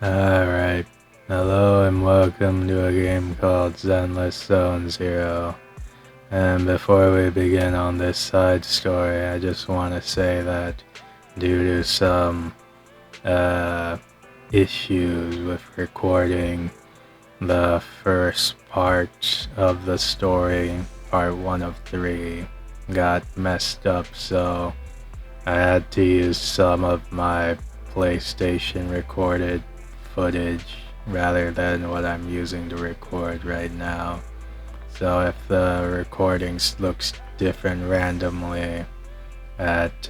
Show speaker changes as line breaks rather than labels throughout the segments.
Alright, hello and welcome to a game called Zenless Zone Zero. And before we begin on this side story, I just want to say that due to some issues with recording the first part of the story, part 1 of 3, got messed up, so I had to use some of my PlayStation recorded footage rather than what I'm using to record right now. So if the recordings looks different randomly at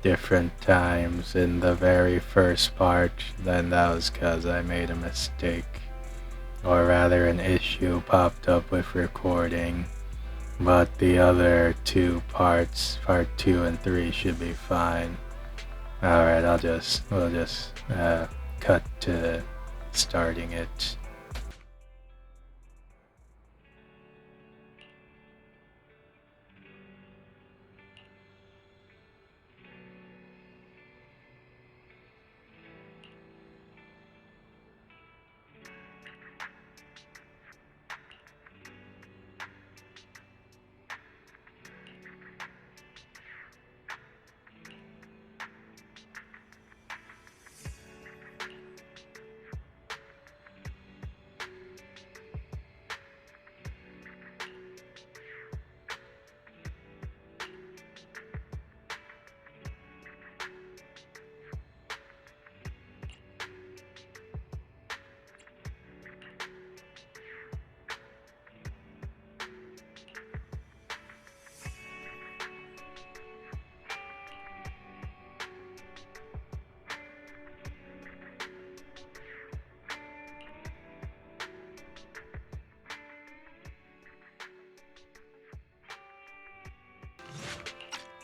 different times in the very first part, then that was because I made a mistake. Or rather an issue popped up with recording. But the other two parts, part 2 and 3, should be fine. Alright, we'll just cut to starting it.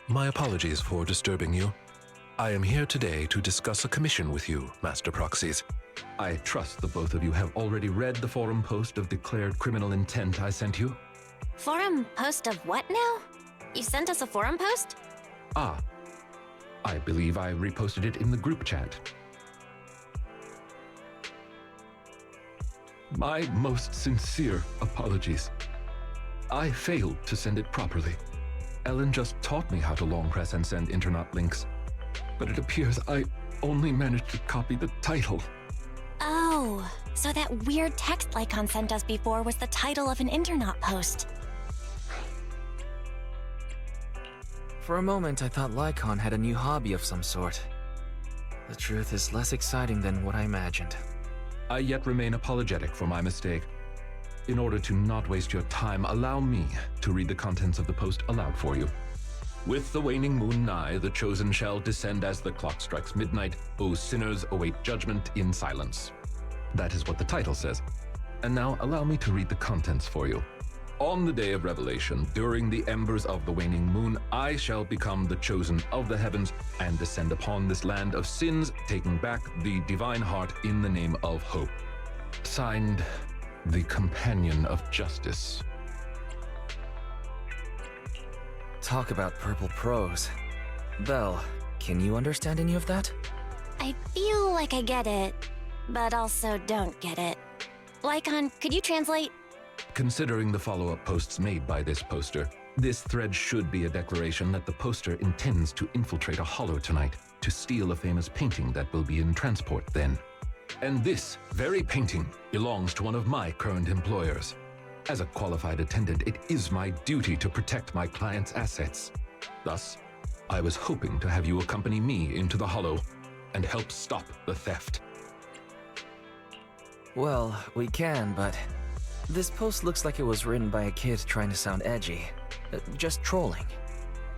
My apologies for disturbing you. I am here today to discuss a commission with you, Master Proxies. I trust the both of you have already read the forum post of declared criminal intent I sent you.
Forum post of what now? You sent us a forum post?
Ah, I believe I reposted it in the group chat. My most sincere apologies. I failed to send it properly. Ellen just taught me how to long press and send internet links, but it appears I only managed to copy the title.
Oh, so that weird text Lycon sent us before was the title of an internet post.
For a moment, I thought Lycon had a new hobby of some sort. The truth is less exciting than what I imagined.
I yet remain apologetic for my mistake. In order to not waste your time, allow me to read the contents of the post aloud for you. With the waning moon nigh, the chosen shall descend as the clock strikes midnight. O sinners, await judgment in silence. That is what the title says. And now allow me to read the contents for you. On the day of revelation, during the embers of the waning moon, I shall become the chosen of the heavens and descend upon this land of sins, taking back the divine heart in the name of hope. Signed, the Companion of Justice.
Talk about purple prose. Belle, can you understand any of that?
I feel like I get it, but also don't get it. Lycon, could you translate?
Considering the follow-up posts made by this poster, this thread should be a declaration that the poster intends to infiltrate a hollow tonight to steal a famous painting that will be in transport then. And this very painting belongs to one of my current employers. As a qualified attendant, it is my duty to protect my client's assets. Thus, I was hoping to have you accompany me into the hollow and help stop the theft.
Well, we can, but this post looks like it was written by a kid trying to sound edgy. Just trolling.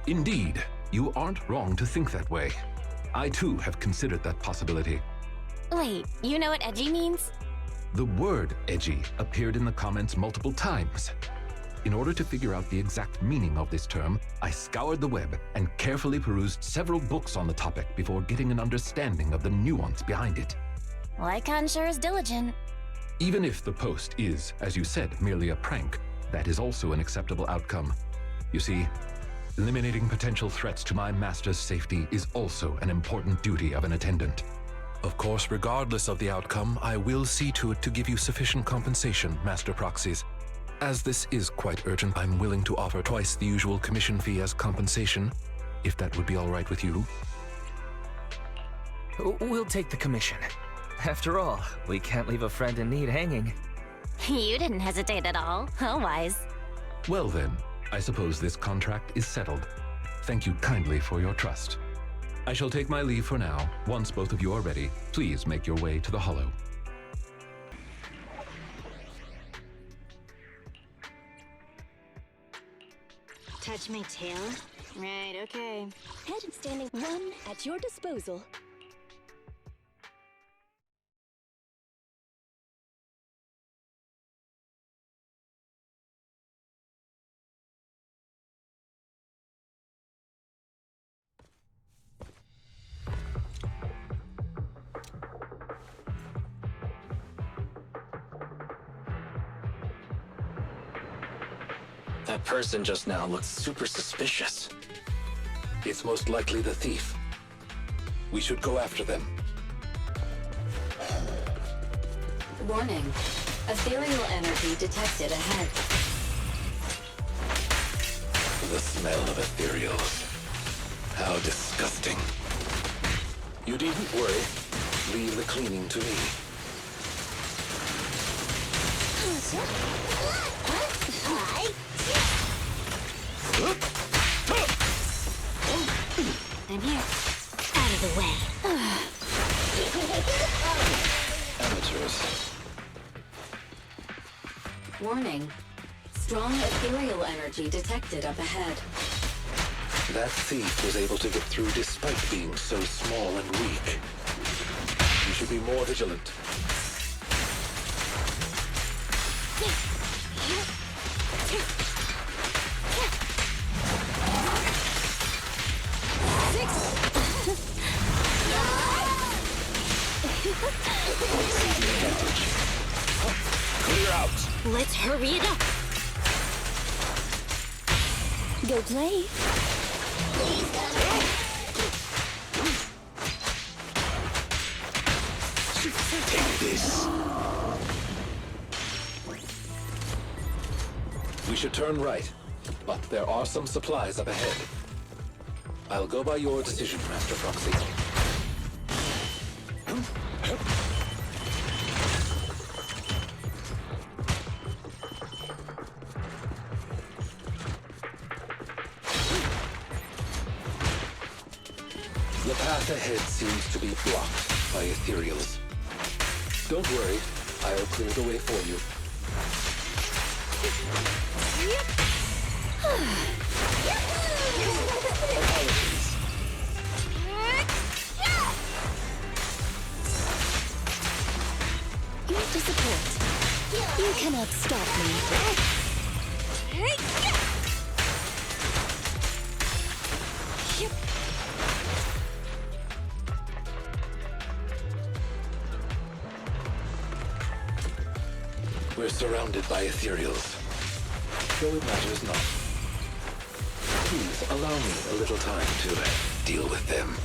Indeed, you aren't wrong to think that way. I too have considered that possibility.
Wait, you know what edgy means?
The word edgy appeared in the comments multiple times. In order to figure out the exact meaning of this term, I scoured the web and carefully perused several books on the topic before getting an understanding of the nuance behind it.
Lycon sure is diligent.
Even if the post is, as you said, merely a prank, that is also an acceptable outcome. You see, eliminating potential threats to my master's safety is also an important duty of an attendant. Of course, regardless of the outcome, I will see to it to give you sufficient compensation, Master Proxies. As this is quite urgent, I'm willing to offer twice the usual commission fee as compensation, if that would be all right with you.
We'll take the commission. After all, we can't leave a friend in need hanging.
You didn't hesitate at all. How wise.
Well then, I suppose this contract is settled. Thank you kindly for your trust. I shall take my leave for now. Once both of you are ready, please make your way to the Hollow.
Touch my tail? Right, okay.
Head and standing one at your disposal.
That person just now looks super suspicious.
It's most likely the thief. We should go after them.
Warning. Ethereal energy detected ahead.
The smell of ethereals. How disgusting. You needn't worry. Leave the cleaning to me.
I'm here. Out of the way.
Amateurs.
Warning. Strong ethereal energy detected up ahead.
That thief was able to get through despite being so small and weak. You should be more vigilant. Clear out!
Let's hurry it up.
Go play.
Take this. We should turn right, but there are some supplies up ahead. I'll go by your decision, Master Proxy. The path ahead seems to be blocked by ethereals. Don't worry, I'll clear the way for you. Apologies.
Here to support. You cannot stop me.
We're surrounded by ethereals, though it matters not. Please allow me a little time to deal with them.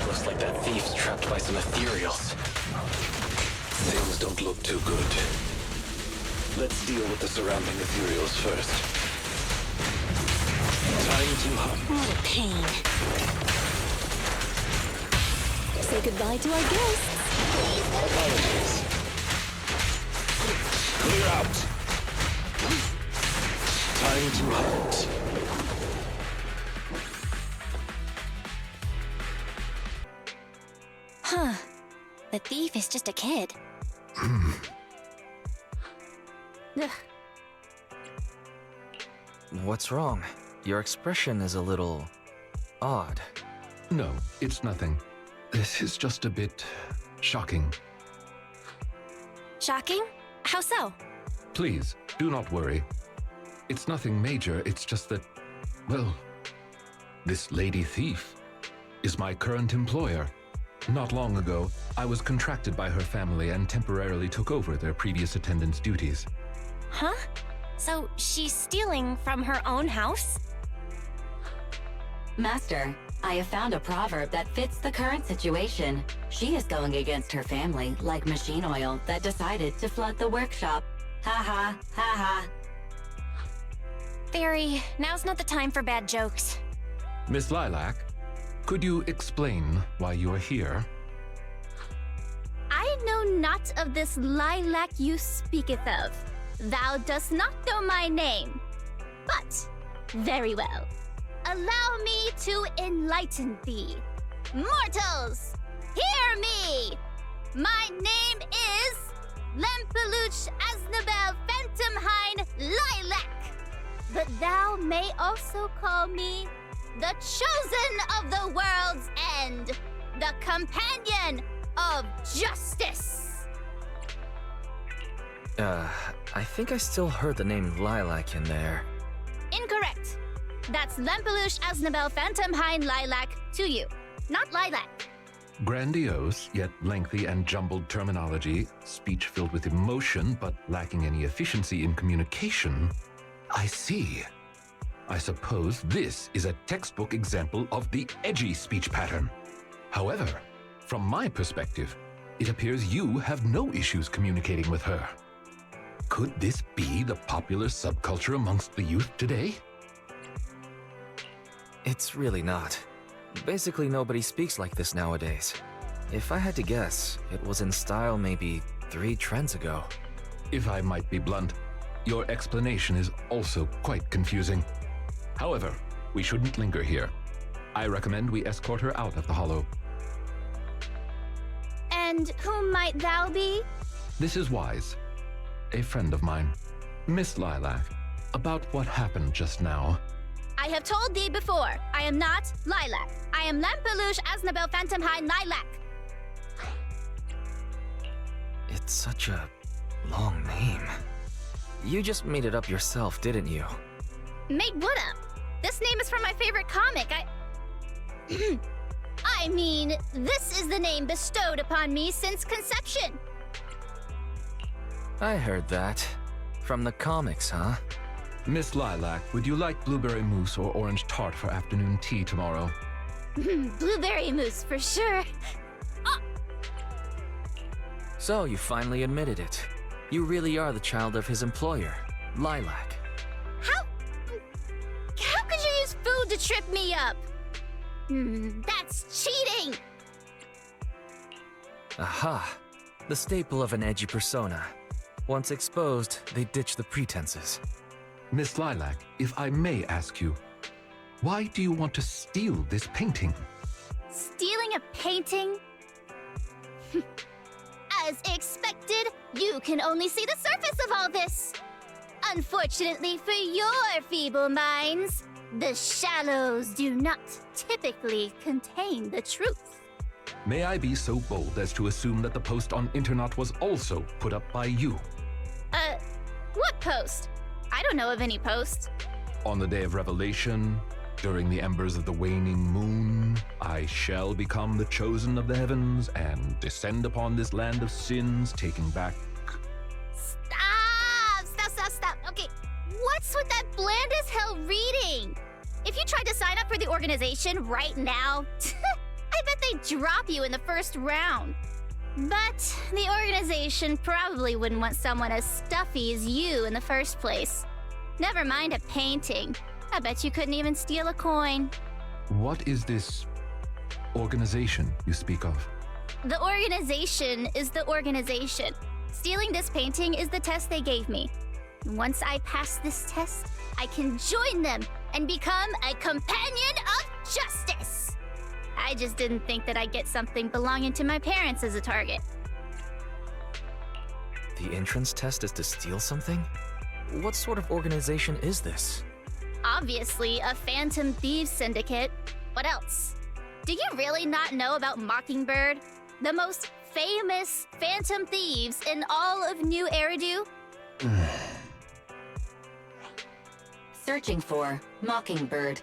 Looks like that thief's trapped by some ethereals.
Things don't look too good. Let's deal with the surrounding ethereals first. Time to hunt.
What a pain.
Say goodbye to our guests.
Apologies. Clear out. Time to hunt.
Huh. The thief is just a kid.
What's wrong? Your expression is a little odd.
No, it's nothing. This is just a bit shocking.
Shocking? How so?
Please, do not worry. It's nothing major, it's just that Well, this lady thief is my current employer. Not long ago, I was contracted by her family and temporarily took over their previous attendant's duties.
Huh? So she's stealing from her own house?
Master, I have found a proverb that fits the current situation. She is going against her family like machine oil that decided to flood the workshop. Ha ha, ha ha.
Fairy, now's not the time for bad jokes.
Miss Lilac, could you explain why you are here?
I know not of this lilac you speaketh of. Thou dost not know my name. But, very well. Allow me to enlighten thee. Mortals, hear me! My name is Lempeluch Aznabel Phantomhine Lilac. But thou may also call me the Chosen of the World's End, the Companion of Justice.
I think I still heard the name Lilac in there.
Incorrect. That's Lempeluch Aznabel Phantomhine Lilac to you, not Lilac.
Grandiose, yet lengthy and jumbled terminology, speech filled with emotion but lacking any efficiency in communication. I see. I suppose this is a textbook example of the edgy speech pattern. However, from my perspective, it appears you have no issues communicating with her. Could this be the popular subculture amongst the youth today?
It's really not. Basically, nobody speaks like this nowadays. If I had to guess, it was in style maybe 3 trends ago.
If I might be blunt, your explanation is also quite confusing. However, we shouldn't linger here. I recommend we escort her out of the hollow.
And whom might thou be?
This is Wise, a friend of mine. Miss Lilac, about what happened just now.
I have told thee before, I am not Lilac. I am Lempeluch Aznabel Phantomhine Lilac.
It's such a long name. You just made it up yourself, didn't you?
Made what up? This name is from my favorite comic. I mean, this is the name bestowed upon me since conception.
I heard that. From the comics, huh?
Miss Lilac, would you like blueberry mousse or orange tart for afternoon tea tomorrow?
Blueberry mousse for sure.
So you finally admitted it. You really are the child of his employer, Lilac.
How could you use food to trip me up? That's cheating!
Aha! The staple of an edgy persona. Once exposed, they ditch the pretenses.
Miss Lilac, if I may ask you, why do you want to steal this painting?
Stealing a painting? As expected, you can only see the surface of all this. Unfortunately for your feeble minds, the shallows do not typically contain the truth.
May I be so bold as to assume that the post on internet was also put up by you?
What post? I don't know of any posts.
On the day of revelation, during the embers of the waning moon, I shall become the chosen of the heavens and descend upon this land of sins, taking back...
Stop. Okay, what's with that bland as hell reading? If you tried to sign up for the organization right now, I bet they'd drop you in the first round. But the organization probably wouldn't want someone as stuffy as you in the first place. Never mind a painting. I bet you couldn't even steal a coin.
What is this organization you speak of?
The organization is the organization. Stealing this painting is the test they gave me. Once I pass this test, I can join them and become a companion of justice. I just didn't think that I'd get something belonging to my parents as a target.
The entrance test is to steal something? What sort of organization is this?
Obviously, a Phantom Thieves Syndicate. What else? Do you really not know about Mockingbird? The most famous Phantom Thieves in all of New Eridu?
searching for Mockingbird,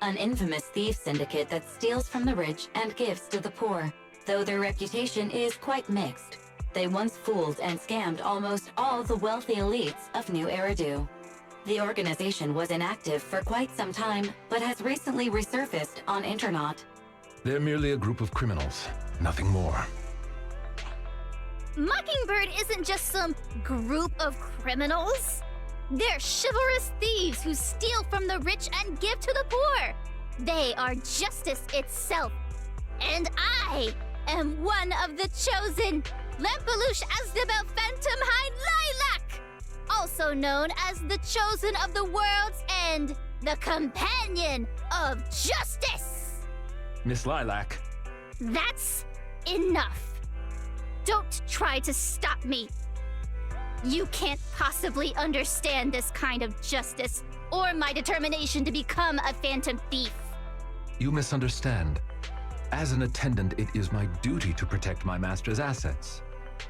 an infamous thief syndicate that steals from the rich and gives to the poor. Though their reputation is quite mixed, they once fooled and scammed almost all the wealthy elites of New Eridu. The organization was inactive for quite some time, but has recently resurfaced on Internaut.
They're merely a group of criminals, nothing more.
Mockingbird isn't just some group of criminals. They're chivalrous thieves who steal from the rich and give to the poor. They are justice itself. And I am one of the chosen, Lampeluche Asdabel Phantom Hind Lilac, also known as the Chosen of the World's End, the Companion of Justice.
Miss Lilac.
That's enough. Don't try to stop me. You can't possibly understand this kind of justice or my determination to become a phantom thief.
You misunderstand. As an attendant, it is my duty to protect my master's assets.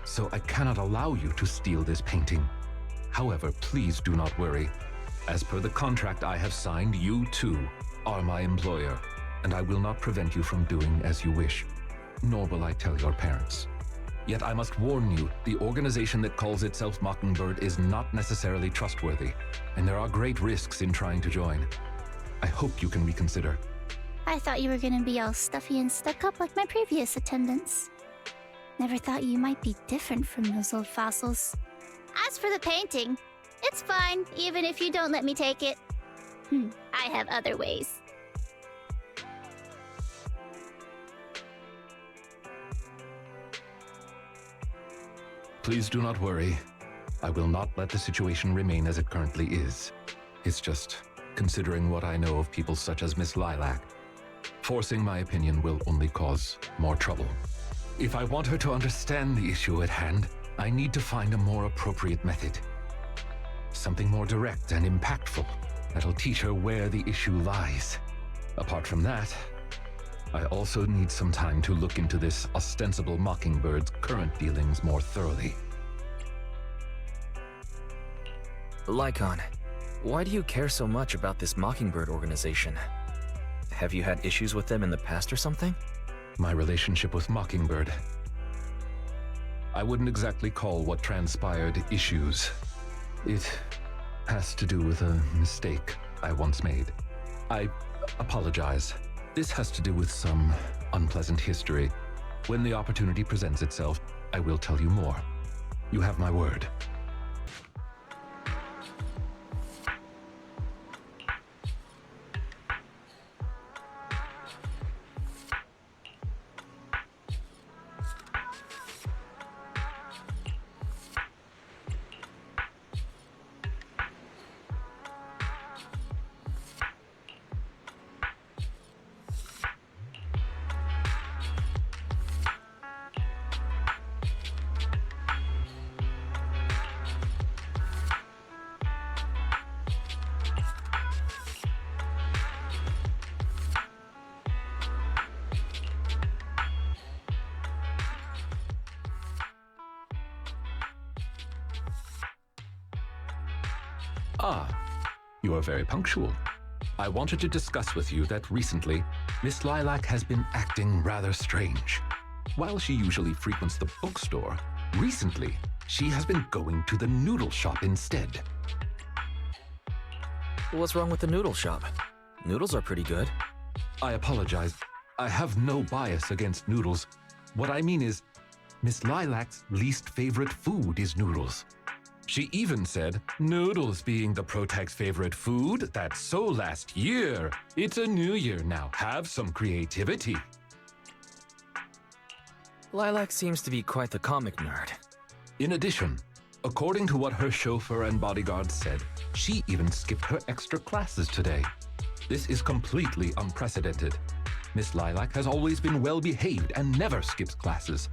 So I cannot allow you to steal this painting. However, please do not worry. As per the contract I have signed, you too are my employer, and I will not prevent you from doing as you wish, nor will I tell your parents. Yet I must warn you, the organization that calls itself Mockingbird is not necessarily trustworthy, and there are great risks in trying to join. I hope you can reconsider.
I thought you were gonna be all stuffy and stuck up like my previous attendants. Never thought you might be different from those old fossils. As for the painting, it's fine, even if you don't let me take it. I have other ways.
Please do not worry. I will not let the situation remain as it currently is. It's just considering what I know of people such as Miss Lilac. Forcing my opinion will only cause more trouble. If I want her to understand the issue at hand, I need to find a more appropriate method. Something more direct and impactful that'll teach her where the issue lies. Apart from that, I also need some time to look into this ostensible Mockingbird's current dealings more thoroughly.
Lycon, why do you care so much about this Mockingbird organization? Have you had issues with them in the past or something?
My relationship with Mockingbird. I wouldn't exactly call what transpired issues. It has to do with a mistake I once made. I apologize. This has to do with some unpleasant history. When the opportunity presents itself, I will tell you more. You have my word. You are very punctual. I wanted to discuss with you that recently, Miss Lilac has been acting rather strange. While she usually frequents the bookstore, recently, she has been going to the noodle shop instead.
What's wrong with the noodle shop? Noodles are pretty good.
I apologize. I have no bias against noodles. What I mean is, Miss Lilac's least favorite food is noodles. She even said, noodles being the Protag's favorite food, that's so last year. It's a new year now. Have some creativity.
Lilac seems to be quite the comic nerd.
In addition, according to what her chauffeur and bodyguards said, she even skipped her extra classes today. This is completely unprecedented. Miss Lilac has always been well-behaved and never skips classes.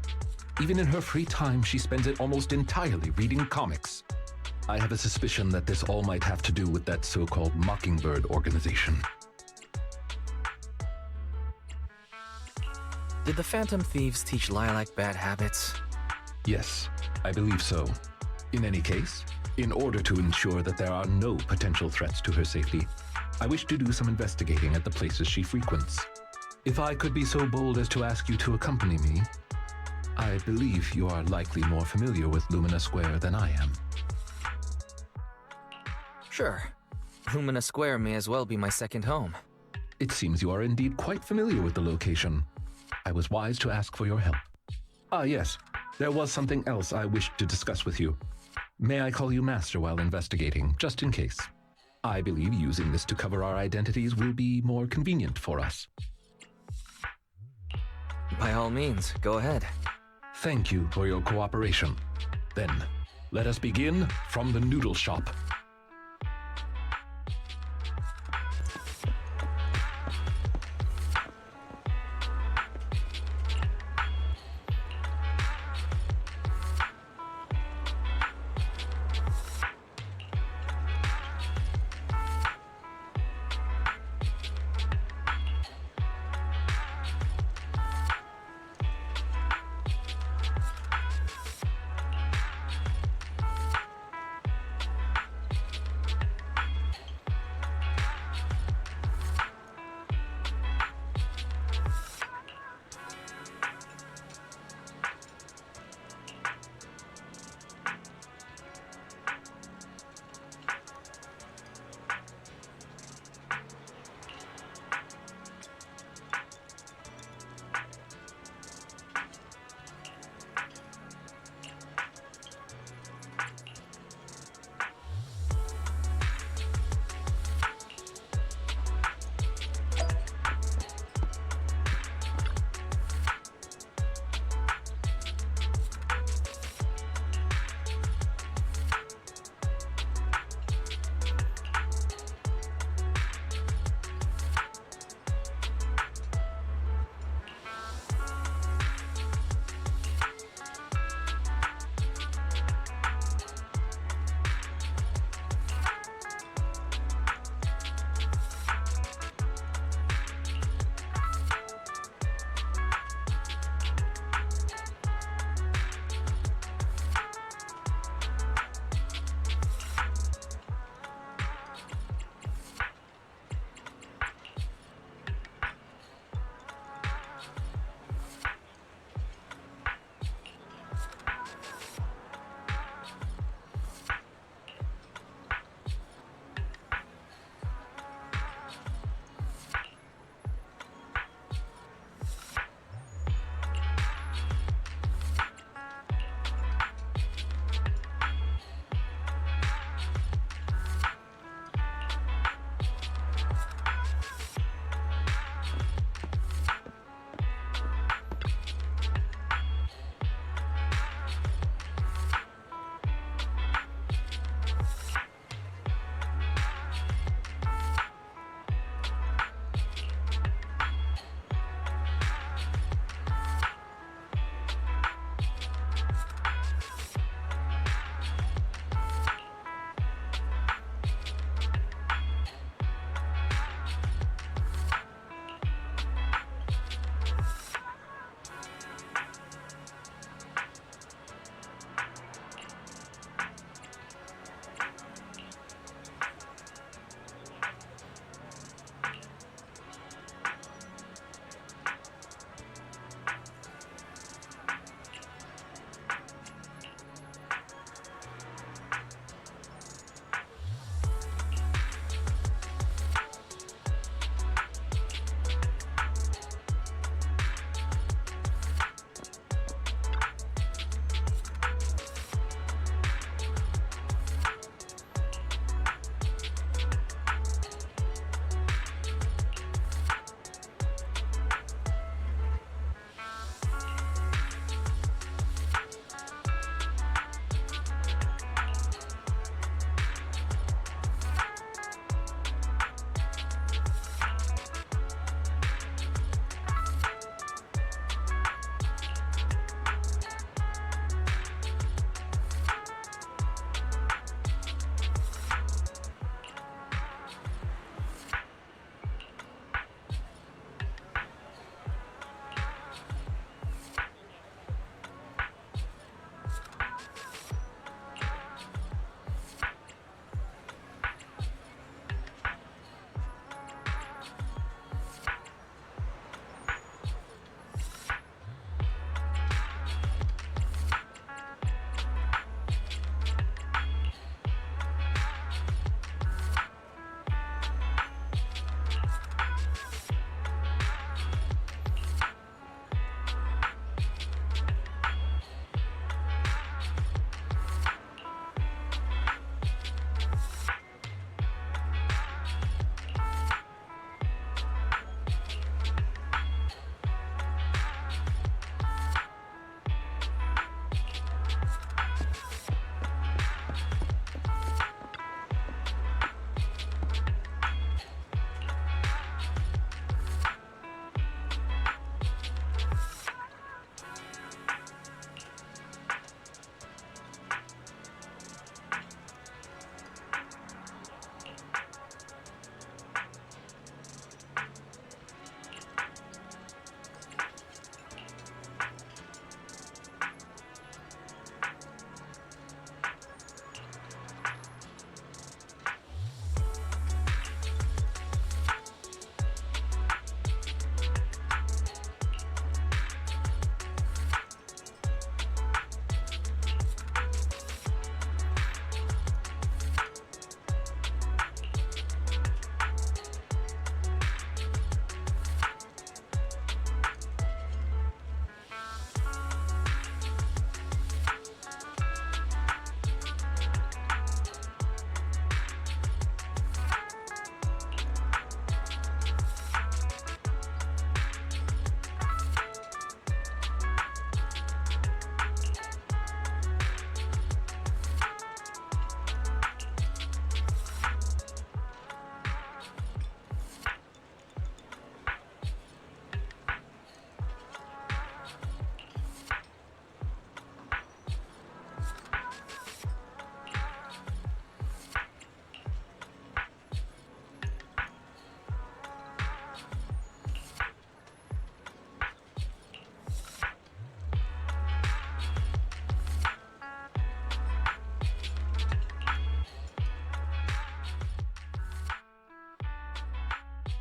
Even in her free time, she spends it almost entirely reading comics. I have a suspicion that this all might have to do with that so-called Mockingbird organization.
Did the Phantom Thieves teach Lilac bad habits?
Yes, I believe so. In any case, In order to ensure that there are no potential threats to her safety, I wish to do some investigating at the places she frequents. If I could be so bold as to ask you to accompany me, I believe you are likely more familiar with Lumina Square than I am.
Sure. Lumina Square may as well be my second home.
It seems you are indeed quite familiar with the location. I was wise to ask for your help. Ah, yes. There was something else I wished to discuss with you. May I call you Master while investigating, just in case? I believe using this to cover our identities will be more convenient for us.
By all means, go ahead.
Thank you for your cooperation. Then, let us begin from the noodle shop.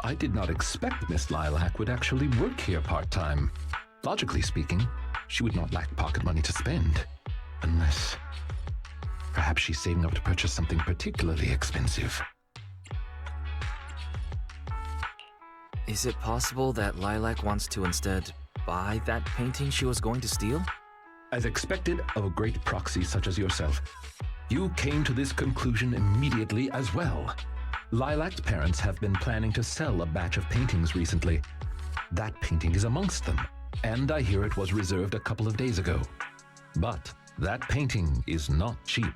I did not expect Miss Lilac would actually work here part-time. Logically speaking, she would not lack pocket money to spend. Unless... perhaps she's saving up to purchase something particularly expensive.
Is it possible that Lilac wants to instead buy that painting she was going to steal?
As expected of a great proxy such as yourself, you came to this conclusion immediately as well. Lilac's parents have been planning to sell a batch of paintings recently. That painting is amongst them, and I hear it was reserved a couple of days ago. But that painting is not cheap.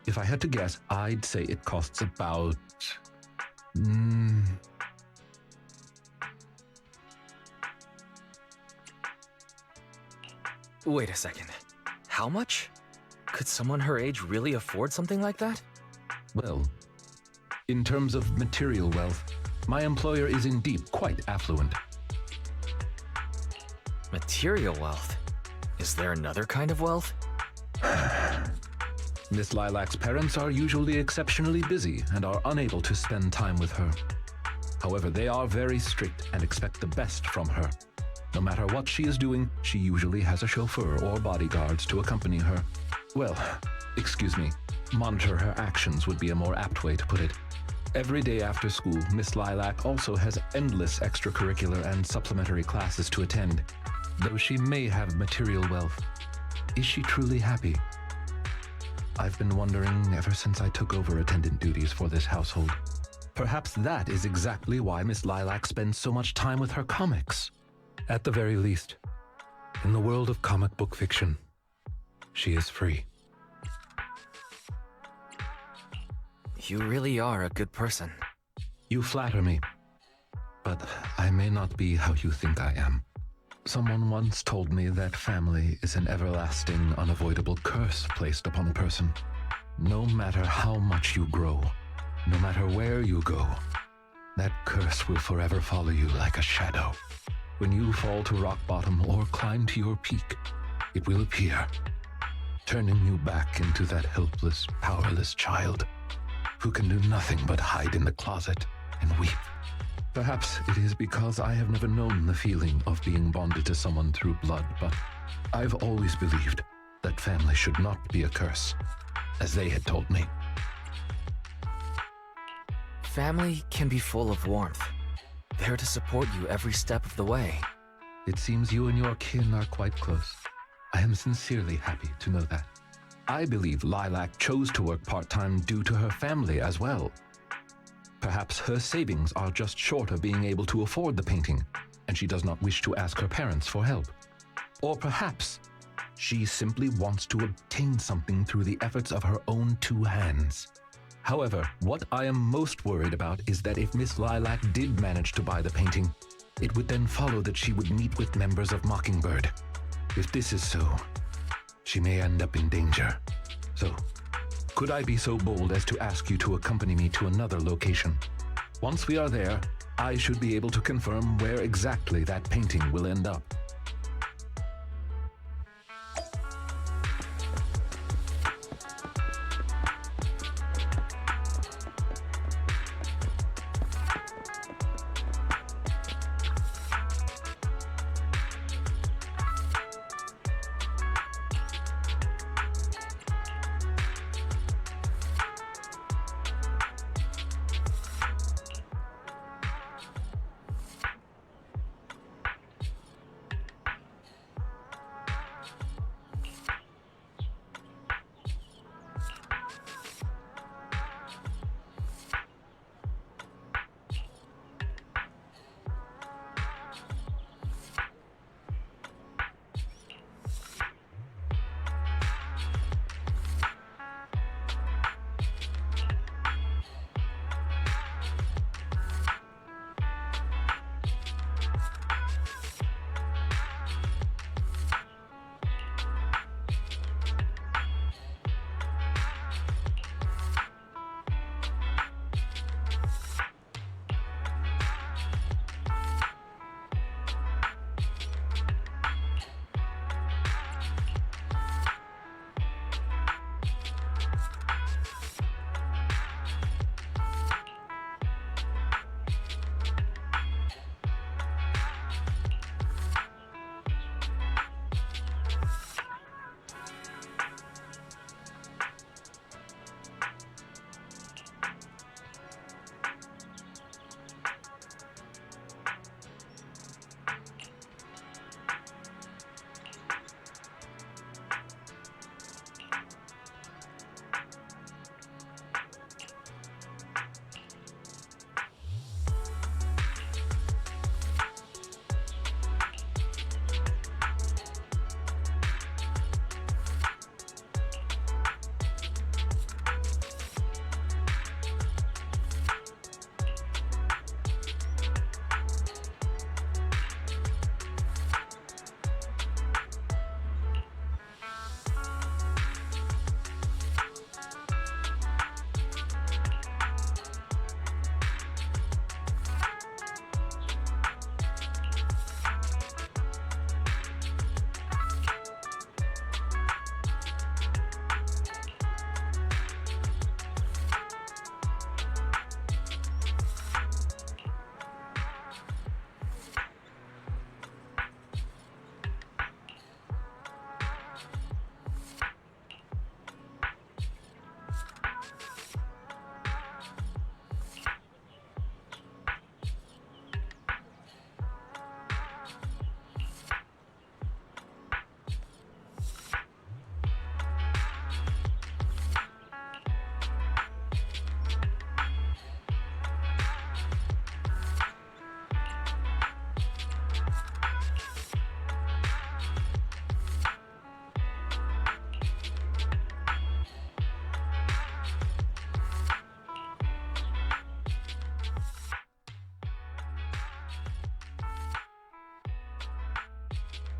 If I had to guess, I'd say it costs about...
Wait a second. How much? Could someone her age really afford something like that?
Well, in terms of material wealth, my employer is indeed quite affluent.
Material wealth? Is there another kind of wealth?
Miss Lilac's parents are usually exceptionally busy and are unable to spend time with her. However, they are very strict and expect the best from her. No matter what she is doing, she usually has a chauffeur or bodyguards to accompany her. Well, excuse me, monitor her actions would be a more apt way to put it. Every day after school, Miss Lilac also has endless extracurricular and supplementary classes to attend. Though she may have material wealth, is she truly happy? I've been wondering ever since I took over attendant duties for this household. Perhaps that is exactly why Miss Lilac spends so much time with her comics. At the very least, in the world of comic book fiction, she is free.
You really are a good person.
You flatter me, but I may not be how you think I am. Someone once told me that family is an everlasting, unavoidable curse placed upon a person. No matter how much you grow, no matter where you go, that curse will forever follow you like a shadow. When you fall to rock bottom or climb to your peak, it will appear, turning you back into that helpless, powerless child who can do nothing but hide in the closet and weep. Perhaps it is because I have never known the feeling of being bonded to someone through blood, but I've always believed that family should not be a curse, as they had told me.
Family can be full of warmth, there to support you every step of the way.
It seems you and your kin are quite close. I am sincerely happy to know that. I believe Lilac chose to work part-time due to her family as well. Perhaps her savings are just short of being able to afford the painting, and she does not wish to ask her parents for help. Or perhaps she simply wants to obtain something through the efforts of her own two hands. However, what I am most worried about is that if Miss Lilac did manage to buy the painting, it would then follow that she would meet with members of Mockingbird. If this is so, she may end up in danger. So, could I be so bold as to ask you to accompany me to another location? Once we are there, I should be able to confirm where exactly that painting will end up.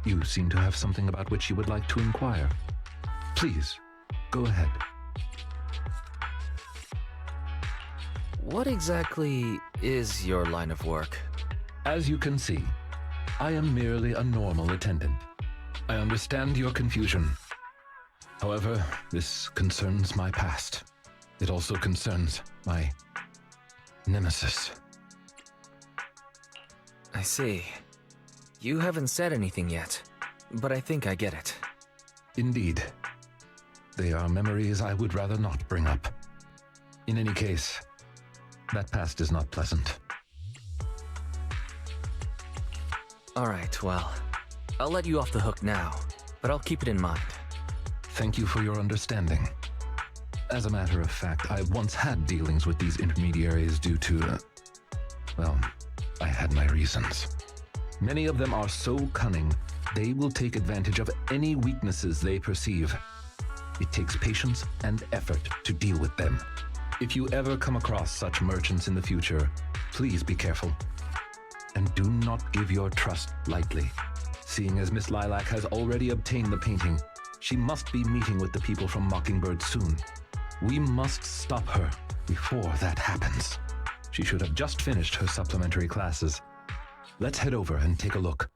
You seem to have something about which you would like to inquire. Please, go ahead.
What exactly is your line of work?
As you can see, I am merely a normal attendant. I understand your confusion. However, this concerns my past. It also concerns my nemesis.
I see. You haven't said anything yet, but I think I get it.
Indeed. They are memories I would rather not bring up. In any case, that past is not pleasant.
Alright, well, I'll let you off the hook now, but I'll keep it in mind.
Thank you for your understanding. As a matter of fact, I once had dealings with these intermediaries due to, well, I had my reasons. Many of them are so cunning, they will take advantage of any weaknesses they perceive. It takes patience and effort to deal with them. If you ever come across such merchants in the future, please be careful. And do not give your trust lightly. Seeing as Miss Lilac has already obtained the painting, she must be meeting with the people from Mockingbird soon. We must stop her before that happens. She should have just finished her supplementary classes. Let's head over and take a look.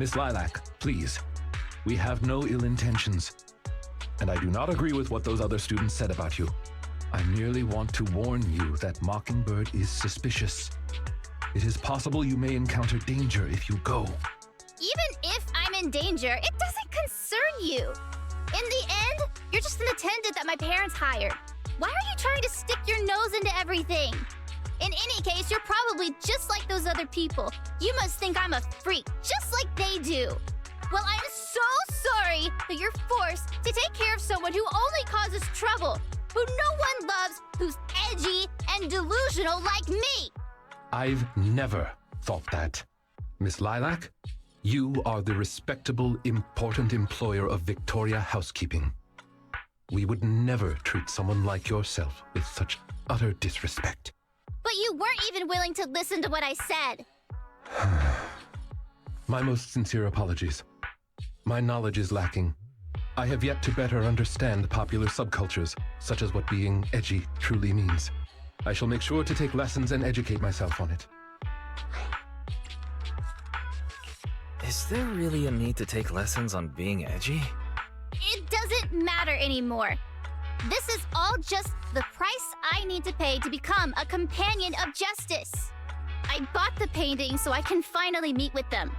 Miss Lilac, please. We have no ill intentions. And I do not agree with what those other students said about you. I merely want to warn you that Mockingbird is suspicious. It is possible you may encounter danger if you go.
Even if I'm in danger, it doesn't concern you. In the end, you're just an attendant that my parents hired. Why are you trying to stick your nose into everything? In any case, you're probably just like those other people. You must think I'm a freak, just like they do. Well, I'm so sorry that you're forced to take care of someone who only causes trouble, who no one loves, who's edgy and delusional like me.
I've never thought that. Miss Lilac, you are the respectable, important employer of Victoria Housekeeping. We would never treat someone like yourself with such utter disrespect.
But you weren't even willing to listen to what I said.
My most sincere apologies. My knowledge is lacking. I have yet to better understand popular subcultures, such as what being edgy truly means. I shall make sure to take lessons and educate myself on it.
Is there really a need to take lessons on being edgy?
It doesn't matter anymore. This is all just the price I need to pay to become a companion of justice. I bought the painting so I can finally meet with them.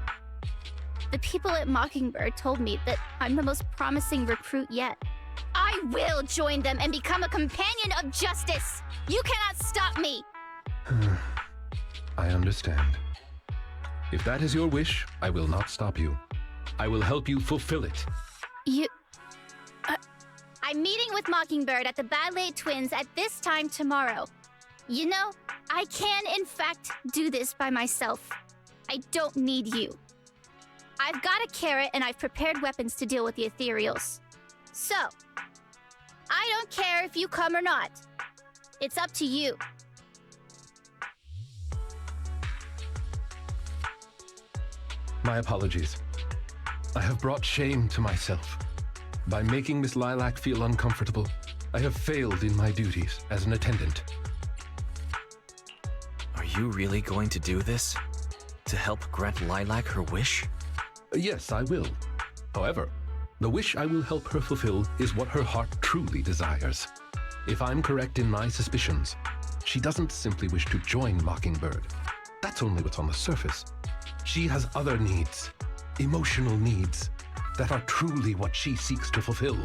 The people at Mockingbird told me that I'm the most promising recruit yet. I will join them and become a companion of justice. You cannot stop me.
I understand. If that is your wish, I will not stop you. I will help you fulfill it.
I'm meeting with Mockingbird at the Ballet Twins at this time tomorrow. You know, I can in fact do this by myself. I don't need you. I've got a carrot and I've prepared weapons to deal with the ethereals. So, I don't care if you come or not. It's up to you.
My apologies. I have brought shame to myself. By making Miss Lilac feel uncomfortable, I have failed in my duties as an attendant.
Are you really going to do this? To help grant Lilac her wish?
Yes, I will. However, the wish I will help her fulfill is what her heart truly desires. If I'm correct in my suspicions, she doesn't simply wish to join Mockingbird. That's only what's on the surface. She has other needs, emotional needs, that are truly what she seeks to fulfill.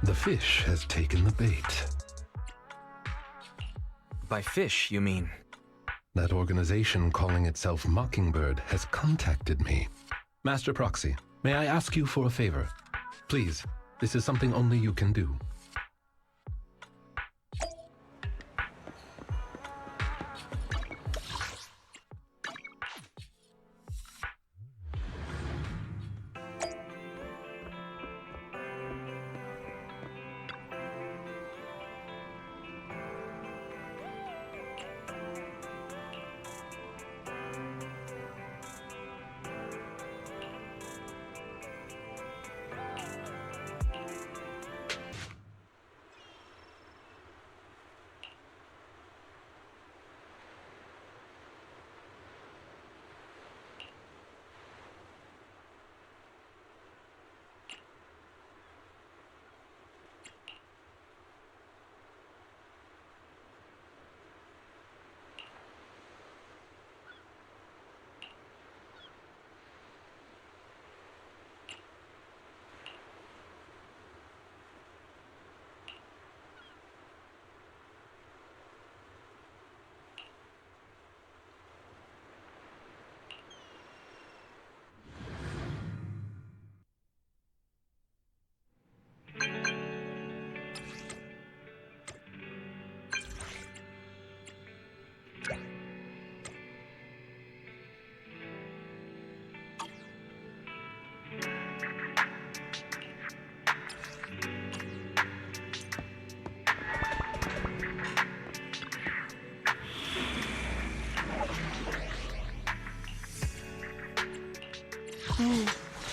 The fish has taken the bait.
By fish, you mean?
That organization calling itself Mockingbird has contacted me. Master Proxy, may I ask you for a favor? Please, this is something only you can do.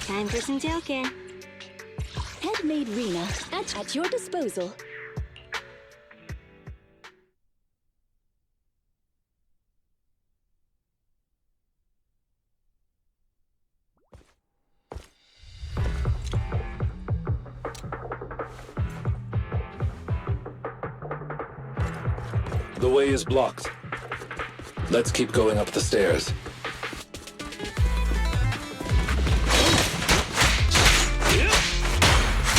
Time for some tail care. Headmade Rena at your disposal.
The way is blocked. Let's keep going up the stairs.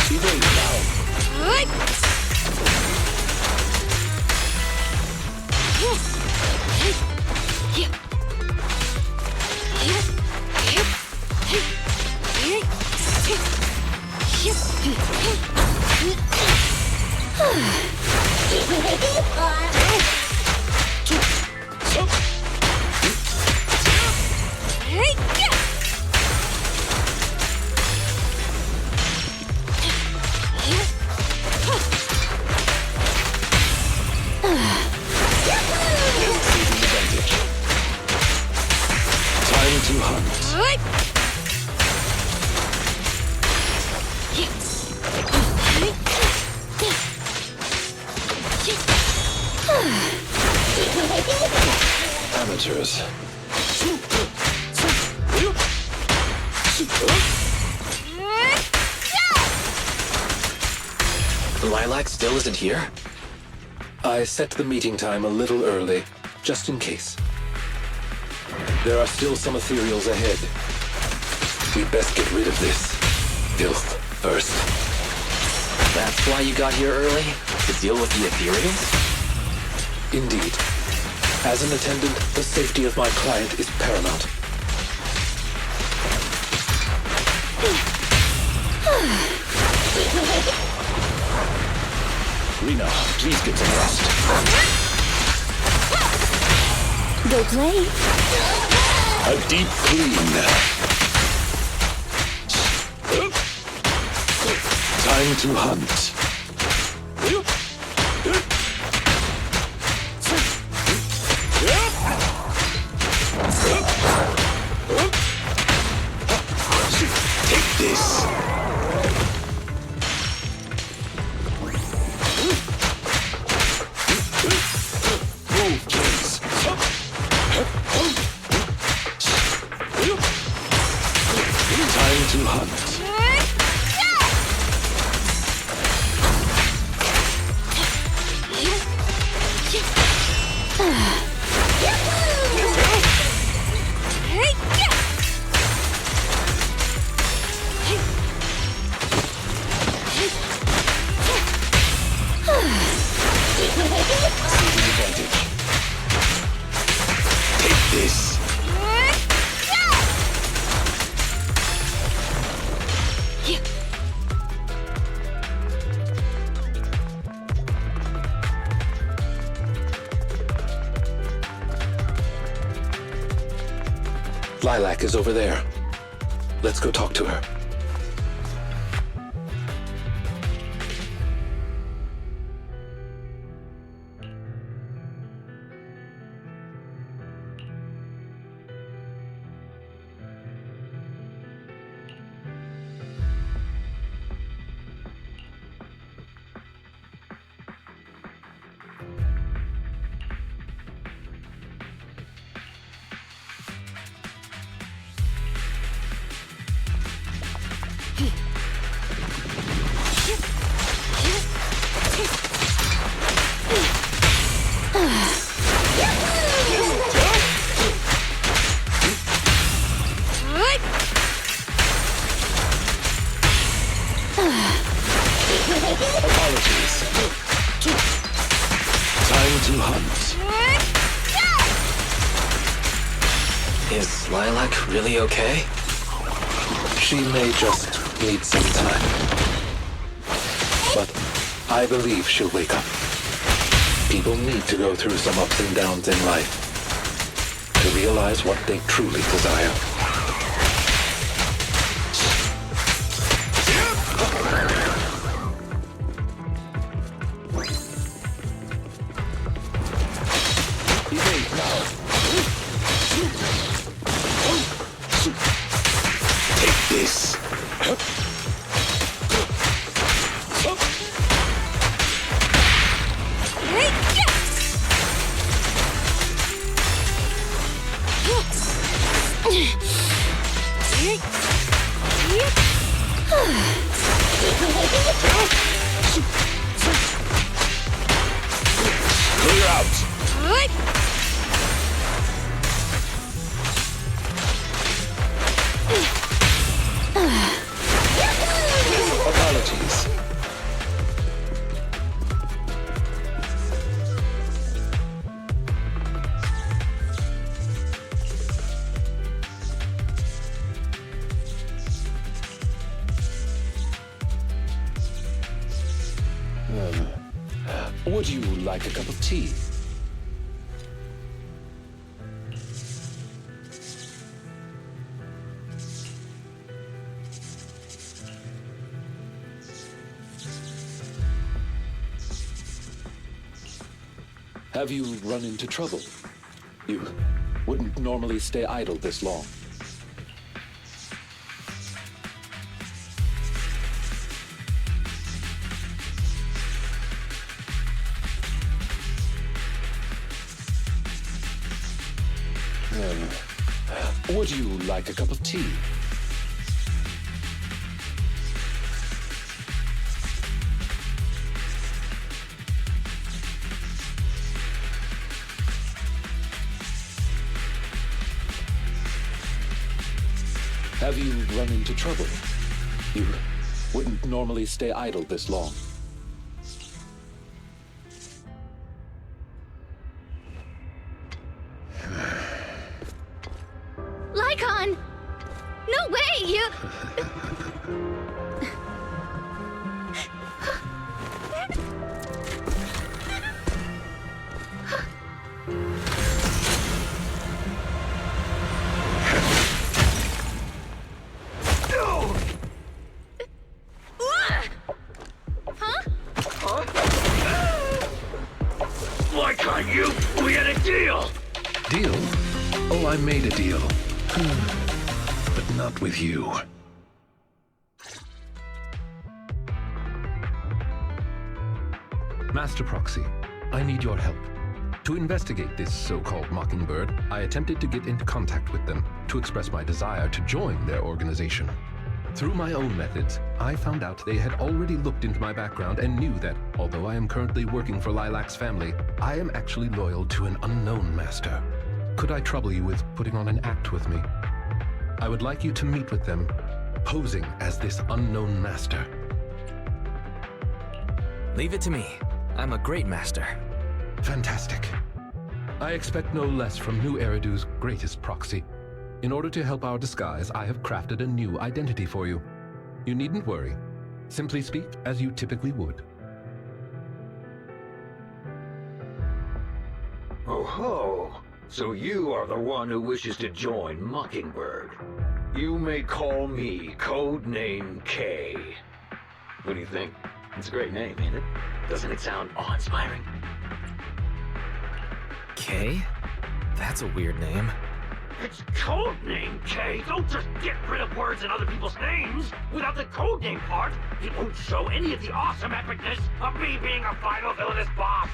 Evade now. Time to hunt. Amateurs.
Lilac still isn't here?
I set the meeting time a little early, just in case. There are still some ethereals ahead. We'd best get rid of this filth first.
That's why you got here early? To deal with the ethereals?
Indeed. As an attendant, the safety of my client is paramount. Rena, please get some rest.
Go play.
A deep clean. Time to hunt. Take this. Move, please. Time to hunt. Take this. Lilac is over there. Let's go talk to her. Apologies. Time to hunt.
Is Lilac really okay?
She may just need some time. But I believe she'll wake up. People need to go through some ups and downs in life to realize what they truly desire. Evade now. Take this. Clear out.
Would you like a cup of tea? Have you run into trouble? You wouldn't normally stay idle this long. Would you like a cup of tea? Have you run into trouble? You wouldn't normally stay idle this long.
Lycon! No way, you...
Why can't you? We had a deal!
Deal? Oh, I made a deal. But not with you. Master Proxy, I need your help. To investigate this so-called Mockingbird, I attempted to get into contact with them to express my desire to join their organization. Through my own methods, I found out they had already looked into my background and knew that, although I am currently working for Lilac's family, I am actually loyal to an unknown master. Could I trouble you with putting on an act with me? I would like you to meet with them, posing as this unknown master.
Leave it to me. I'm a great master.
Fantastic. I expect no less from New Eridu's greatest proxy. In order to help our disguise, I have crafted a new identity for you. You needn't worry. Simply speak as you typically would.
Oh ho! So you are the one who wishes to join Mockingbird. You may call me Codename K. What do you think? It's a great name, ain't it? Doesn't it sound awe-inspiring?
K? That's a weird name.
It's Codename K! Don't just get rid of words in other people's names! Without the codename part, it won't show any of the awesome epicness of me being a final villainous boss!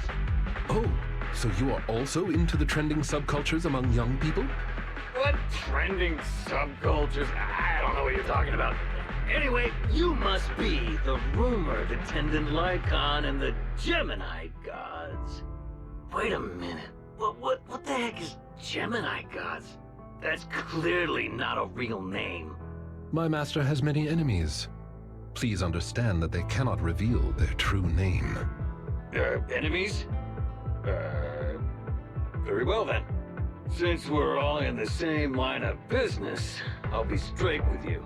Oh, so you are also into the trending subcultures among young people?
What trending subcultures? I don't know what you're talking about. Anyway, you must be the rumored attendant Lycon and the Gemini gods. Wait a minute. What the heck is Gemini gods? That's clearly not a real name.
My master has many enemies. Please understand that they cannot reveal their true name.
Enemies? Very well then. Since we're all in the same line of business, I'll be straight with you.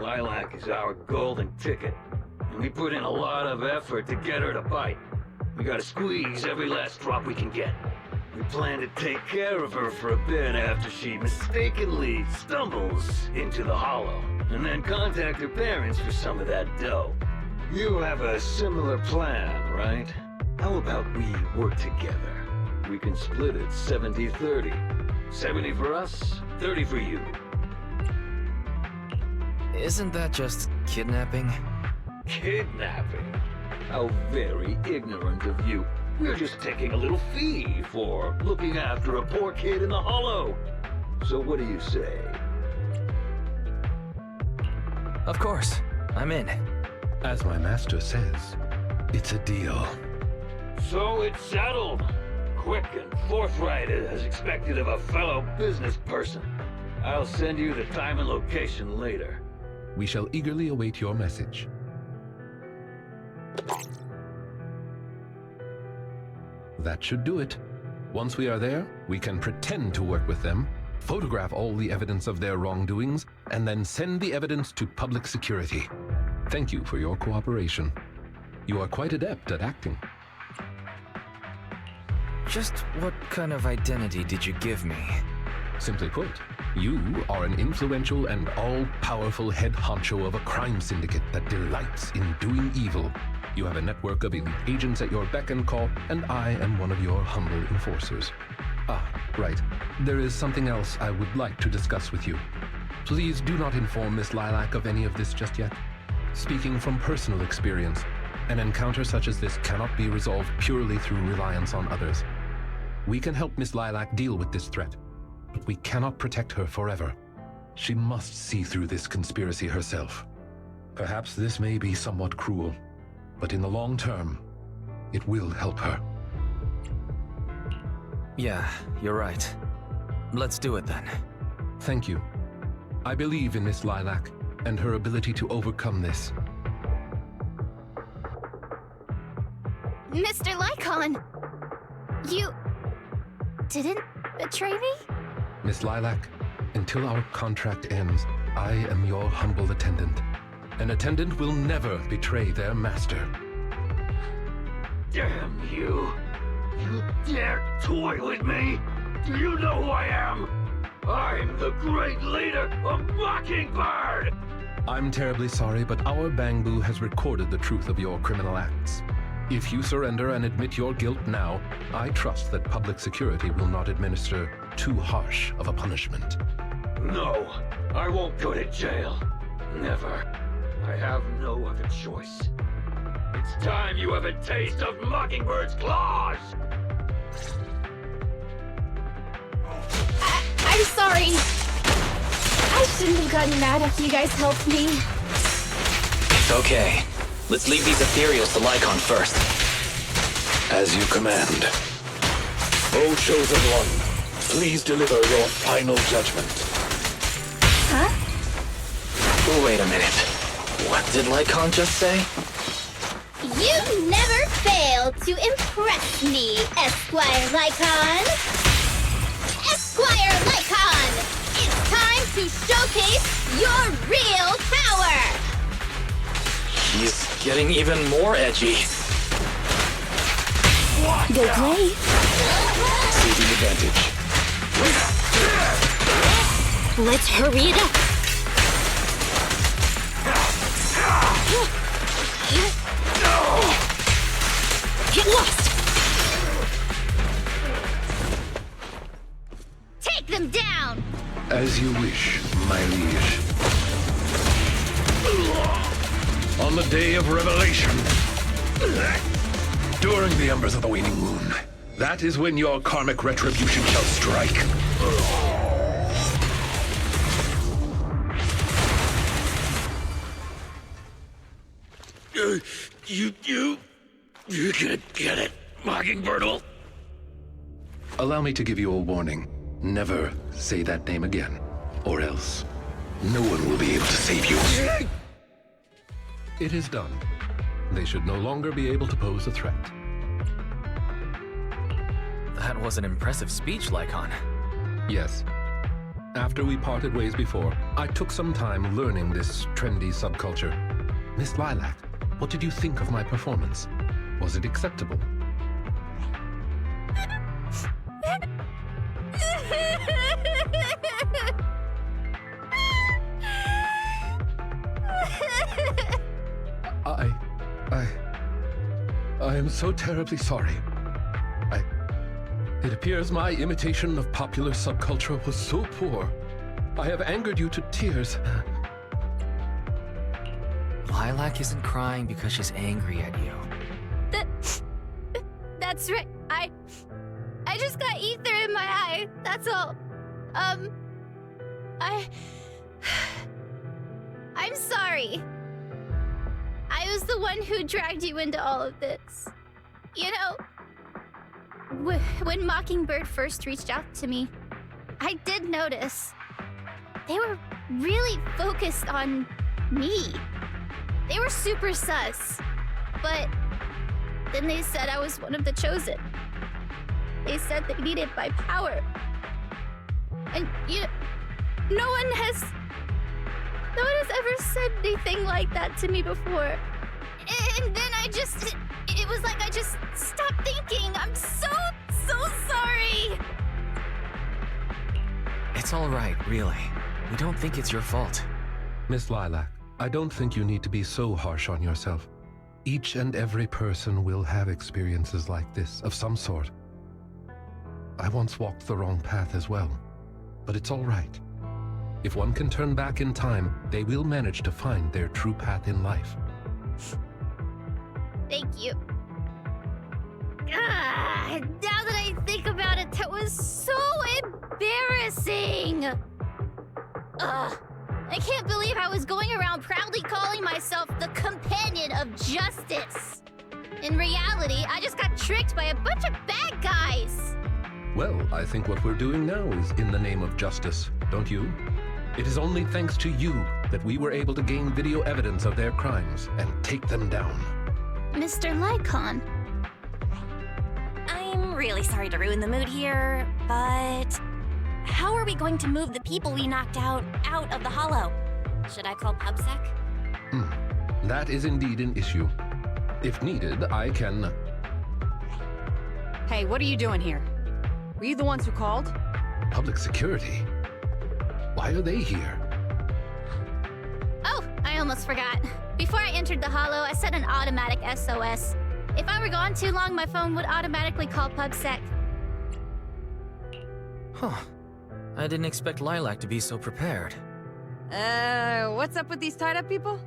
Lilac is our golden ticket, and we put in a lot of effort to get her to bite. We gotta squeeze every last drop we can get. We plan to take care of her for a bit after she mistakenly stumbles into the hollow, and then contact her parents for some of that dough. You have a similar plan, right? How about we work together? We can split it 70-30. 70 for us, 30 for you.
Isn't that just kidnapping?
Kidnapping? How very ignorant of you. We're just taking a little fee for looking after a poor kid in the hollow. So what do you say?
Of course. I'm in.
As my master says, it's a deal.
So it's settled. Quick and forthright as expected of a fellow business person. I'll send you the time and location later.
We shall eagerly await your message. That should do it. Once we are there, we can pretend to work with them, photograph all the evidence of their wrongdoings, and then send the evidence to public security. Thank you for your cooperation. You are quite adept at acting.
Just what kind of identity did you give me?
Simply put, you are an influential and all-powerful head honcho of a crime syndicate that delights in doing evil. You have a network of elite agents at your beck and call, and I am one of your humble enforcers. Ah, right. There is something else I would like to discuss with you. Please do not inform Miss Lilac of any of this just yet. Speaking from personal experience, an encounter such as this cannot be resolved purely through reliance on others. We can help Miss Lilac deal with this threat, but we cannot protect her forever. She must see through this conspiracy herself. Perhaps this may be somewhat cruel, but in the long term, it will help her.
Yeah, you're right. Let's do it then.
Thank you. I believe in Miss Lilac and her ability to overcome this.
Mr. Lycon! You... didn't betray me?
Miss Lilac, until our contract ends, I am your humble attendant. An attendant will never betray their master.
Damn you! You dare toy with me? Do you know who I am? I'm the great leader of Mockingbird!
I'm terribly sorry, but our Bangbu has recorded the truth of your criminal acts. If you surrender and admit your guilt now, I trust that public security will not administer too harsh of a punishment.
No, I won't go to jail. Never. I have no other choice. It's time you have a taste of Mockingbird's claws!
I'm sorry. I shouldn't have gotten mad after you guys helped me.
Okay. Let's leave these ethereals to Lycon first.
As you command. O Chosen One, please deliver your final judgment.
Huh?
Wait a minute. What did Lycon just say?
You never fail to impress me, Esquire Lycon. Esquire Lycon! It's time to showcase your real power!
He's getting even more edgy.
Go play.
Saving advantage.
Let's hurry it up. Get lost.
Take them down!
As you wish, my liege. On the day of revelation, during the embers of the waning moon, that is when your karmic retribution shall strike.
You can't get it, Mockingbird will.
Allow me to give you a warning. Never say that name again, or else no one will be able to save you. It is done. They should no longer be able to pose a threat.
That was an impressive speech, Lycon.
Yes. After we parted ways before, I took some time learning this trendy subculture. Miss Lilac, what did you think of my performance? Was it acceptable? I am so terribly sorry. It appears my imitation of popular subculture was so poor. I have angered you to tears.
Lilac isn't crying because she's angry at you.
That's right. I just got ether in my eye. That's all. I'm sorry. I was the one who dragged you into all of this. You know, when Mockingbird first reached out to me, I did notice they were really focused on me. They were super sus. But then they said I was one of the chosen. They said they needed my power. And, you know, no one has ever said anything like that to me before. And then it was like I just stopped thinking. I'm so
It's all right, really. We don't think it's your fault.
Miss Lilac, I don't think you need to be so harsh on yourself. Each and every person will have experiences like this, of some sort. I once walked the wrong path as well, but it's all right. If one can turn back in time, they will manage to find their true path in life.
Thank you. Now that I think about it, that was so embarrassing! I can't believe I was going around proudly calling myself the companion of justice. In reality, I just got tricked by a bunch of bad guys.
Well, I think what we're doing now is in the name of justice, don't you? It is only thanks to you that we were able to gain video evidence of their crimes and take them down.
Mr. Lycon.
I'm really sorry to ruin the mood here, but how are we going to move the people we knocked out of the hollow? Should I call PubSec?
That is indeed an issue. If needed, I can...
Hey, what are you doing here? Were you the ones who called?
Public security? Why are they here?
Oh, I almost forgot. Before I entered the hollow, I set an automatic SOS. If I were gone too long, my phone would automatically call PubSec.
Huh. I didn't expect Lilac to be so prepared.
What's up with these tied-up people?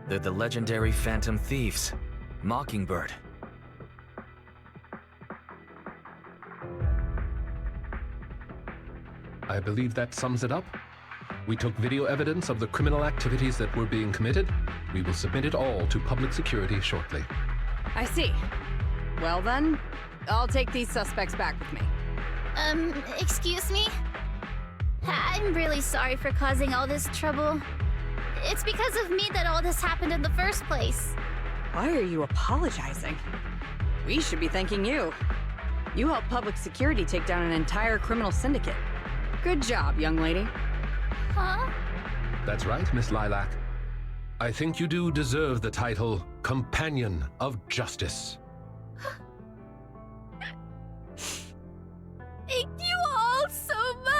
They're the legendary Phantom Thieves. Mockingbird.
I believe that sums it up. We took video evidence of the criminal activities that were being committed. We will submit it all to public security shortly.
I see. Well then, I'll take these suspects back with me.
Excuse me? I'm really sorry for causing all this trouble. It's because of me that all this happened in the first place.
Why are you apologizing? We should be thanking you. You helped public security take down an entire criminal syndicate. Good job, young lady.
Huh?
That's right, Miss Lilac. I think you do deserve the title Companion of Justice.
Thank you all so much!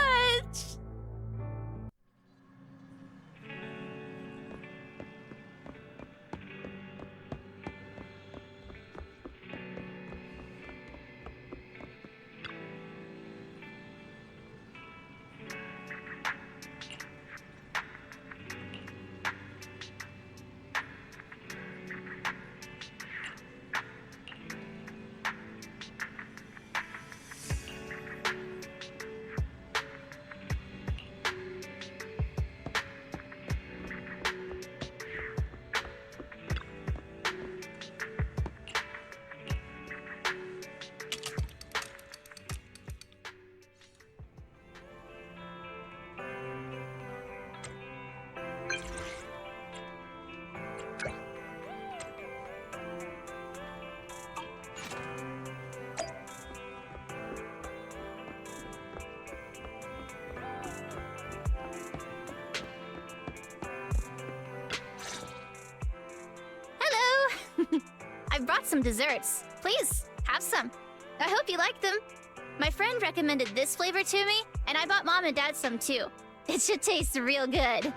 I brought some desserts. Please, have some. I hope you like them. My friend recommended this flavor to me, and I bought Mom and Dad some too. It should taste real good.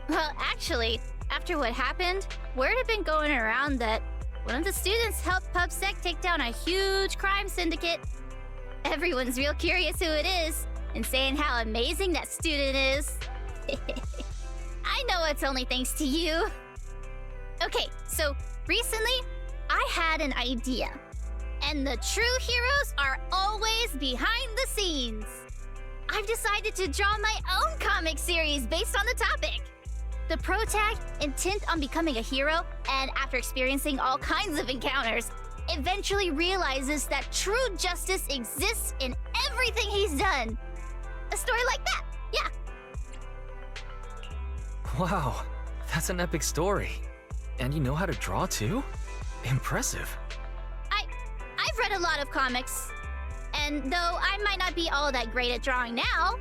Well, actually, after what happened, word had been going around that one of the students helped PubSec take down a huge crime syndicate. Everyone's real curious who it is, and saying how amazing that student is. I know it's only thanks to you. Okay, so recently, I had an idea. And the true heroes are always behind the scenes. I've decided to draw my own comic series based on the topic. The protag, intent on becoming a hero, and after experiencing all kinds of encounters, eventually realizes that true justice exists in everything he's done. A story like that, yeah.
Wow, that's an epic story. And you know how to draw too? Impressive.
I've read a lot of comics. And though I might not be all that great at drawing now,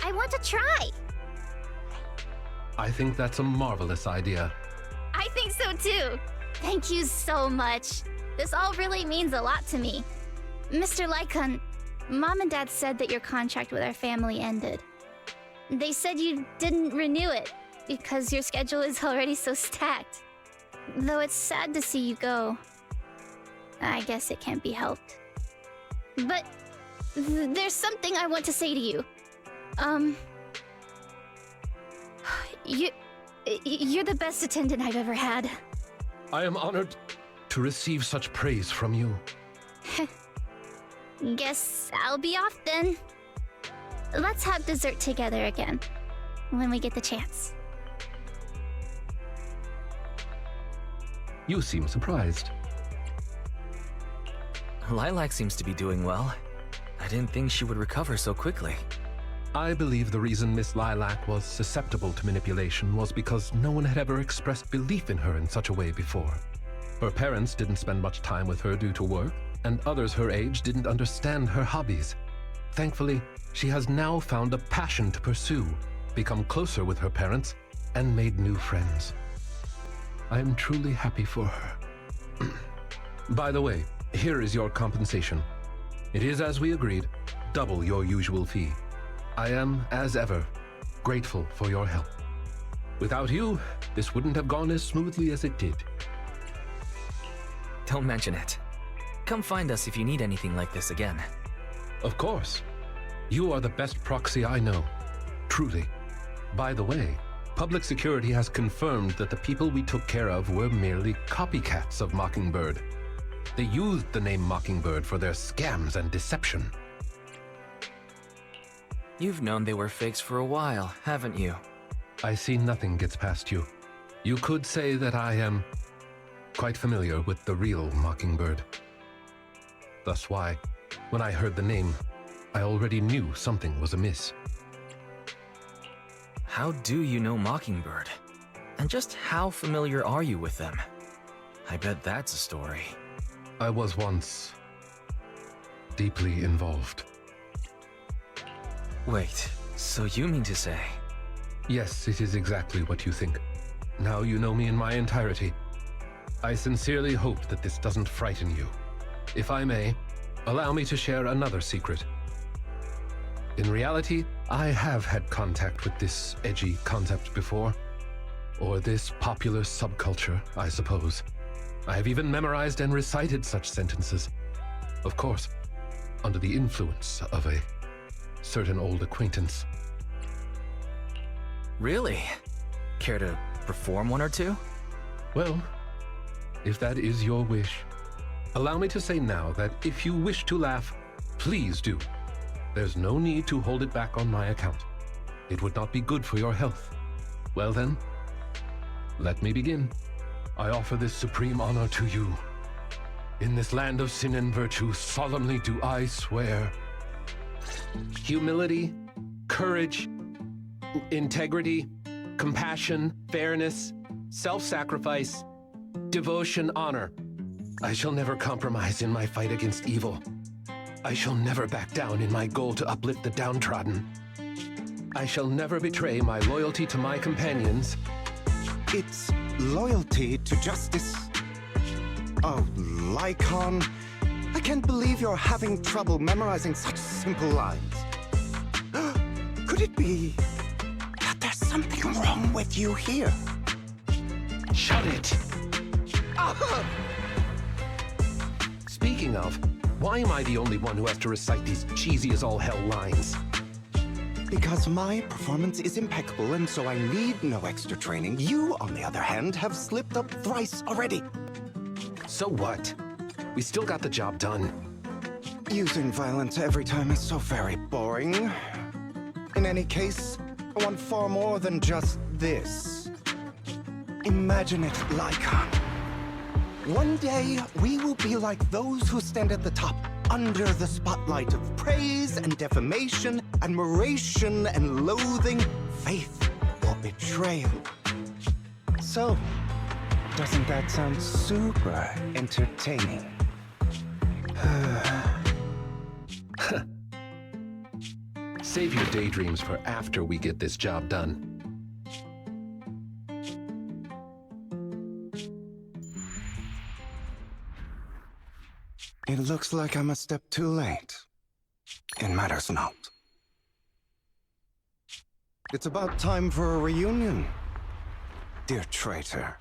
I want to try.
I think that's a marvelous idea.
I think so too. Thank you so much. This all really means a lot to me. Mr. Lycon, Mom and Dad said that your contract with our family ended. They said you didn't renew it because your schedule is already so stacked. Though it's sad to see you go. I guess it can't be helped. But there's something I want to say to you. You're the best attendant I've ever had.
I am honored to receive such praise from you.
Guess I'll be off then. Let's have dessert together again, when we get the chance.
You seem surprised.
Lilac seems to be doing well. I didn't think she would recover so quickly.
I believe the reason Miss Lilac was susceptible to manipulation was because no one had ever expressed belief in her in such a way before. Her parents didn't spend much time with her due to work, and others her age didn't understand her hobbies. Thankfully, she has now found a passion to pursue, become closer with her parents, and made new friends. I am truly happy for her. By the way, here is your compensation. It is, as we agreed, double your usual fee. I am, as ever, grateful for your help. Without you, this wouldn't have gone as smoothly as it did.
Don't mention it. Come find us if you need anything like this again.
Of course. You are the best proxy I know. Truly. By the way, public security has confirmed that the people we took care of were merely copycats of Mockingbird. They used the name Mockingbird for their scams and deception.
You've known they were fakes for a while, haven't you?
I see nothing gets past you. You could say that I am quite familiar with the real Mockingbird. Thus why, when I heard the name, I already knew something was amiss.
How do you know Mockingbird? And just how familiar are you with them? I bet that's a story.
I was once deeply involved.
Wait, so you mean to say?
Yes, it is exactly what you think. Now you know me in my entirety. I sincerely hope that this doesn't frighten you. If I may, allow me to share another secret. In reality, I have had contact with this edgy concept before. Or this popular subculture, I suppose. I have even memorized and recited such sentences. Of course, under the influence of a certain old acquaintance.
Really? Care to perform one or two?
Well, if that is your wish, allow me to say now that if you wish to laugh, please do. There's no need to hold it back on my account. It would not be good for your health. Well then, let me begin. I offer this supreme honor to you. In this land of sin and virtue, solemnly do I swear. Humility, courage, integrity, compassion, fairness, self-sacrifice, devotion, honor. I shall never compromise in my fight against evil. I shall never back down in my goal to uplift the downtrodden. I shall never betray my loyalty to my companions.
It's loyalty to justice. Oh, Lycon, I can't believe you're having trouble memorizing such simple lines. Could it be that there's something wrong with you here?
Shut it! Speaking of, why am I the only one who has to recite these cheesy as all hell lines?
Because my performance is impeccable and so I need no extra training. You, on the other hand, have slipped up thrice already.
So what? We still got the job done.
Using violence every time is so very boring. In any case, I want far more than just this. Imagine it, Lycon. One day, we will be like those who stand at the top, under the spotlight of praise and defamation, admiration and loathing, faith or betrayal. So, doesn't that sound super entertaining?
Save your daydreams for after we get this job done.
It looks like I'm a step too late. It matters not. It's about time for a reunion, dear traitor.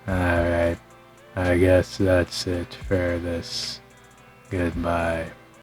Alright, I guess that's it for this. Goodbye.